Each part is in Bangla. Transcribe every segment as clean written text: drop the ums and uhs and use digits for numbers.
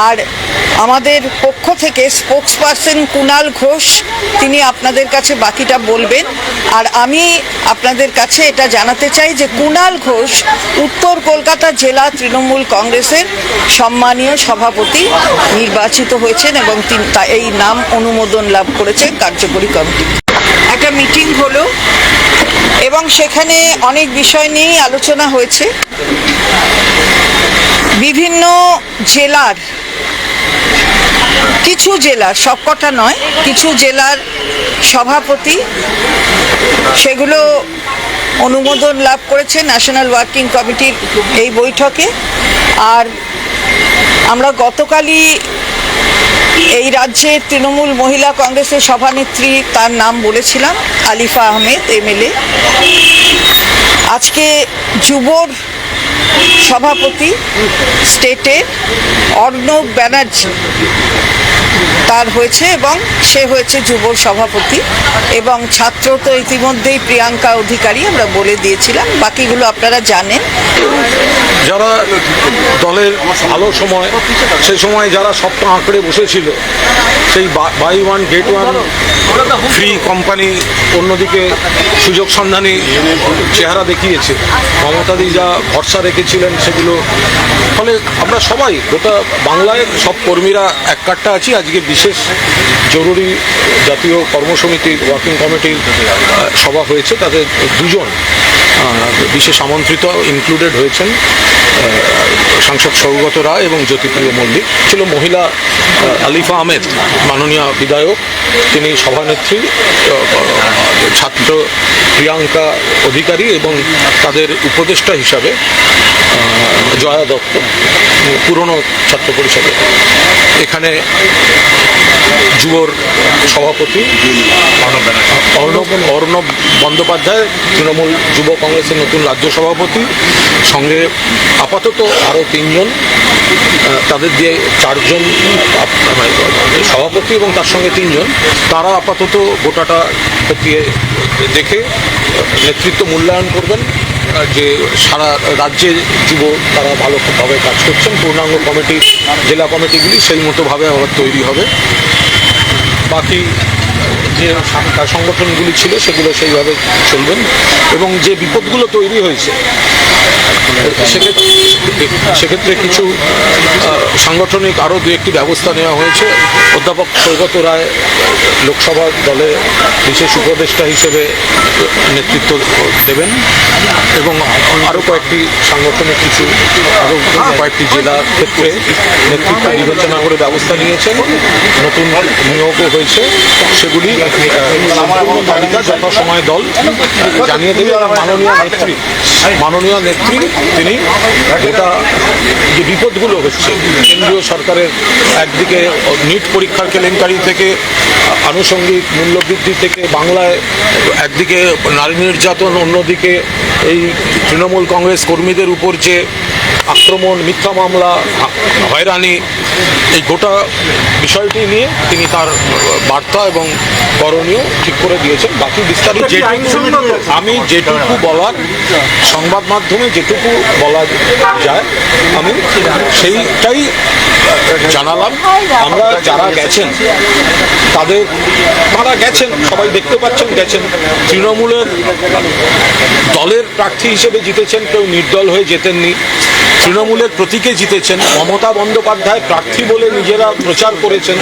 আর আমাদের পক্ষ থেকে স্পোক্সপারসন কুণাল ঘোষ তিনি আপনাদের কাছে বাকিটা বলবেন। আর আমি আপনাদের কাছে এটা জানাতে চাই যে কুণাল ঘোষ উত্তর কলকাতা জেলা তৃণমূল কংগ্রেসের সম্মানীয় সভাপতি নির্বাচিত হয়েছেন এবং তিনি এই নাম অনুমোদন লাভ করেছে কার্যকরী কমিটি। একটা মিটিং হলো এবং সেখানে অনেক বিষয় নিয়েই আলোচনা হয়েছে। বিভিন্ন জেলার কিছু জেলার, সবকটা নয়, কিছু জেলার সভাপতি সেগুলো অনুমোদন লাভ করেছে ন্যাশনাল ওয়ার্কিং কমিটির এই বৈঠকে। আর আমরা গতকালই এই রাজ্যের তৃণমূল মহিলা কংগ্রেসের সভানেত্রী, তার নাম বলেছিলাম, আলিফা আহমেদ এমএলএ। আজকে যুবর সভাপতি স্টেটের অর্ণব ব্যানার্জি তার হয়েছে এবং সে হয়েছে যুবর সভাপতি। এবং ছাত্র তো ইতিমধ্যেই প্রিয়াঙ্কা অধিকারী আমরা বলে দিয়েছিলাম, বাকিগুলো আপনারা জানেন। যারা দলের ভালো সময়, সেই সময় যারা সপ্তাহ আঁকড়ে বসেছিল, সেই buy one get one free company অন্যদিকে সুযোগ সন্ধানী চেহারা দেখিয়েছে। মমতাদি যা ভরসা রেখেছিলেন সেগুলো, ফলে আমরা সবাই গোটা বাংলায় সব কর্মীরা এক কাট্টা আছি। আজকে বিশেষ জরুরি জাতীয় কর্মসমিতির ওয়ার্কিং কমিটির সভা হয়েছে, তাদের দুজন বিশেষ আমন্ত্রিত ইনক্লুডেড হয়েছেন সাংসদ সৌগত রায় এবং জ্যোতিপ্রিয় মল্লিক। ছিল মহিলা আলিফা আহমেদ মাননীয় বিধায়ক, তিনি সভানেত্রী, ছাত্র প্রিয়াঙ্কা অধিকারী এবং তাদের উপদেষ্টা হিসাবে জয়া দত্ত, পুরনো ছাত্র পরিষদে। এখানে যুবর সভাপতি অর্ণব বন্দ্যোপাধ্যায়, তৃণমূল যুব কংগ্রেসের নতুন রাজ্য সভাপতি, সঙ্গে আপাতত আরও 3 জন, তাদের দিয়ে 4 জন সভাপতি এবং তার সঙ্গে 3 জন, তারা আপাতত গোটাটা খতিয়ে দেখে নেতৃত্ব মূল্যায়ন করবেন যে সারা রাজ্যে যুব তারা ভালোভাবে কাজ করছেন। পূর্ণাঙ্গ কমিটি, জেলা কমিটিগুলি সেই মতোভাবে আবার তৈরি হবে। বাকি যে সংগঠনগুলি ছিল সেগুলো সেইভাবে চলবেন এবং যে বিপদগুলো তৈরি হয়েছে সেক্ষেত্রে কিছু সাংগঠনিক আরও 2-1টি ব্যবস্থা নেওয়া হয়েছে। অধ্যাপক সৌগত রায় লোকসভা দলে বিশেষ উপদেষ্টা হিসেবে নেতৃত্ব দেবেন এবং আরও কয়েকটি সাংগঠনিক আরও কয়েকটি জেলার ক্ষেত্রে নেতৃত্ব বিবেচনা করে ব্যবস্থা নিয়েছেন। নতুন নিয়োগও হয়েছে, সেগুলি সম্পূর্ণ তালিকা যথাসময়ে দল জানিয়ে দেবে। মাননীয় নেত্রী তিনি গোটা যে বিপদগুলো হচ্ছে কেন্দ্রীয় সরকারের, একদিকে নিট পরীক্ষার কেলেঙ্কারি থেকে আনুষঙ্গিক মূল্যবৃদ্ধি থেকে বাংলায় একদিকে নারী নির্যাতন, অন্যদিকে এই তৃণমূল কংগ্রেস কর্মীদের উপর যে আক্রমণ, মিথ্যা মামলা, হয়রানি, এই গোটা বিষয়টি নিয়ে তিনি তার বার্তা এবং করণীয় ঠিক করে দিয়েছেন। বাকি বিস্তারিত আমি যেটুকু বলার, সংবাদ মাধ্যমে যেটুকু বলা যায় আমি সেইটাই জানালাম। আমরা যারা গেছেন তারা গেছেন, সবাই দেখতে পাচ্ছেন গেছেন। তৃণমূলের দলের প্রার্থী হিসেবে জিতেছেন, কেউ নির্দল হয়ে জেতেননি। তৃণমূলের প্রতীকে জিতেছেন। মমতা বন্দ্যোপাধ্যায় প্রার্থী বলে নিজেরা প্রচার করেছেন।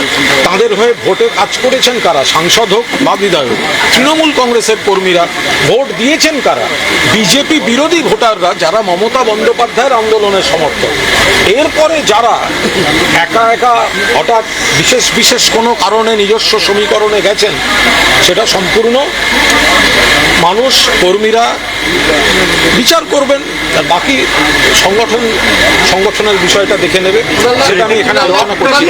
তাদের হয়ে ভোটে কাজ করেছেন কারা? সাংসদ হোক বা বিধায়ক। তৃণমূল কংগ্রেসের কর্মীরা ভোট দিয়েছেন কারা? বিজেপি বিরোধী ভোটাররা, যারা মমতা বন্দ্যোপাধ্যায়ের আন্দোলনের সমর্থক। এরপরে যারা একা একা হঠাৎ বিশেষ কোনো কারণে নিজস্ব সমীকরণে গেছেন, সেটা সম্পূর্ণ মানুষ, কর্মীরা বিচার করবেন। বাকি সংগঠনের বিষয়টা দেখে নেবে, সেটা আমি এখানে আলোচনা করছি।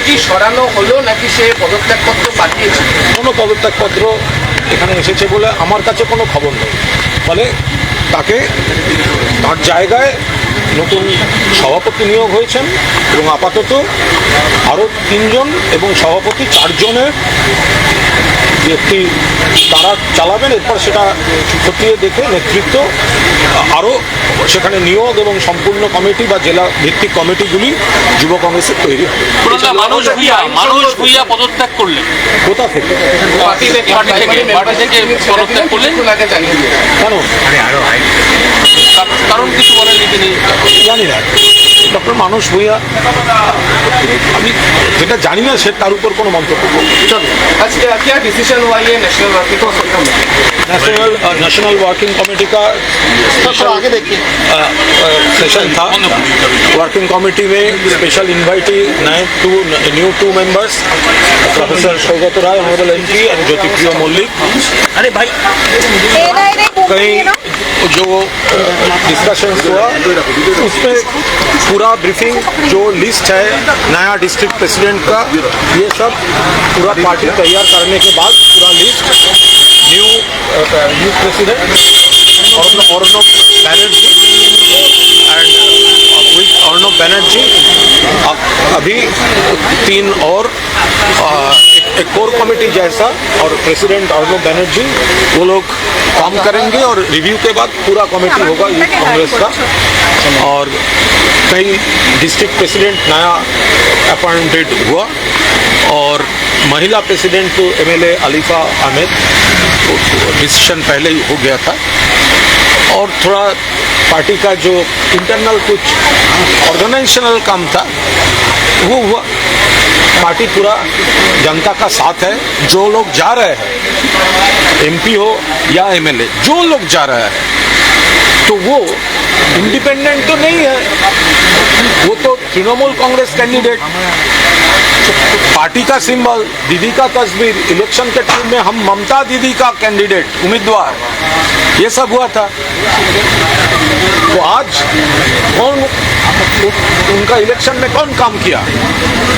কি সরানো হলো নাকি সে পদত্যাগপত্র পাঠিয়েছে? কোনো পদত্যাগপত্র এখানে এসেছে বলে আমার কাছে কোনো খবর নেই। ফলে তাকে তার জায়গায় নতুন সভাপতি নিয়োগ হয়েছেন এবং আপাতত আরও 3 জন এবং সভাপতি 4 জনের যে একটি তারা চালাবেন, এরপর সেটা খতিয়ে দেখে নেতৃত্ব আরও সেখানে নিয়োগ এবং সম্পূর্ণ কমিটি বা জেলা ভিত্তিক কমিটিগুলি যুব কংগ্রেসের তৈরি হবে। মানুষ ভুইয়া পদত্যাগ করলেন কোথা থেকে পার্টি থেকে পদত্যাগ করলেন আগে জানিয়ে দিয়েছে। কেন কারণ কিছু বলেননি তিনি। জানি না, ডক্টর মানুষ ভূঁইয়া, আমি যেটা জানি না সে তার উপর কোনো মন্তব্য করবো। आज क्या डिसीजन हुआ ये national working committee? National working committee का सेशन था। वर्किंग कमेटी में special invitee new two members, professor Saugata Roy honourable MP और ज्योतिप्रिय मल्लिक। अरे भाई कई जो डिस्कशन हुआ उसमें पूरा ब्रीफिंग, जो लिस्ट है नया डिस्ट्रिक्ट प्रेसिडेंट का, ये सब पूरा पार्टी तैयार करने के बाद पूरा list new president Arnab Banerjee and with Arnab Banerjee अभी 3 और एक कोर कमेटी जैसा और प्रेसिडेंट अर्नब बैनर्जी वो लोग काम करेंगे और रिव्यू के बाद पूरा कमेटी होगा यूथ कांग्रेस का। और कई डिस्ट्रिक्ट प्रेसिडेंट नया अपॉइंटेड हुआ और महिला प्रेसिडेंट तो एमएलए अलीफा अहमद, डिसीजन पहले ही हो गया था। और थोड़ा पार्टी का जो इंटरनल कुछ ऑर्गेनाइजेशनल काम था वो हुआ। पार्टी पूरा जनता का साथ है। जो लोग जा रहे हैं, एमपी हो या एमएलए, जो लोग जा रहे हैं तो वो इंडिपेंडेंट तो नहीं है, वो तो तृणमूल कांग्रेस कैंडिडेट, पार्टी का सिंबल, दीदी का तस्वीर, इलेक्शन के टाइम में हम ममता दीदी का कैंडिडेट उम्मीदवार, ये सब हुआ था। तो आज कौन उनका इलेक्शन में कौन काम किया?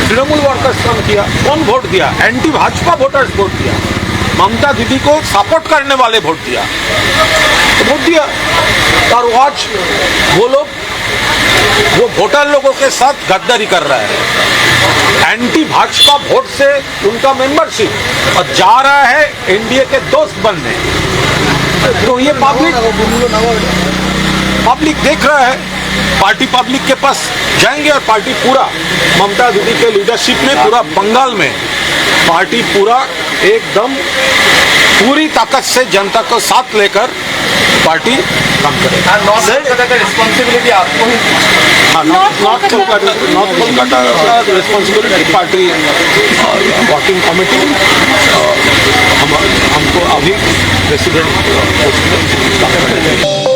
तृणमूल वर्कर्स काम किया। कौन वोट दिया? एंटी भाजपा वोटर्स वोट दिया। ममता दीदी को सपोर्ट करने वाले वोट दिया, और आज वो लोग वो वोटर लोगों के साथ गद्दारी कर रहा है। एंटी भाजपा वोट से उनका मेंबरशिप और जा रहा है एनडीए के दोस्त बनने। तो ये पब्लिक देख रहा है। पार्टी पब्लिक के पास जाएंगे और पार्टी पूरा ममता दीदी के लीडरशिप में पूरा बंगाल में पार्टी पूरा एकदम पूरी ताकत से जनता को साथ लेकर पार्टी काम करेगी। नॉर्थ कोलकाता का रिस्पॉन्सिबिलिटी आपको ही? हाँ, नॉर्थ कोलकाता का रिस्पॉन्सिबिलिटी पार्टी वर्किंग कमेटी हमको अभी प्रेसिडेंट पोस्ट में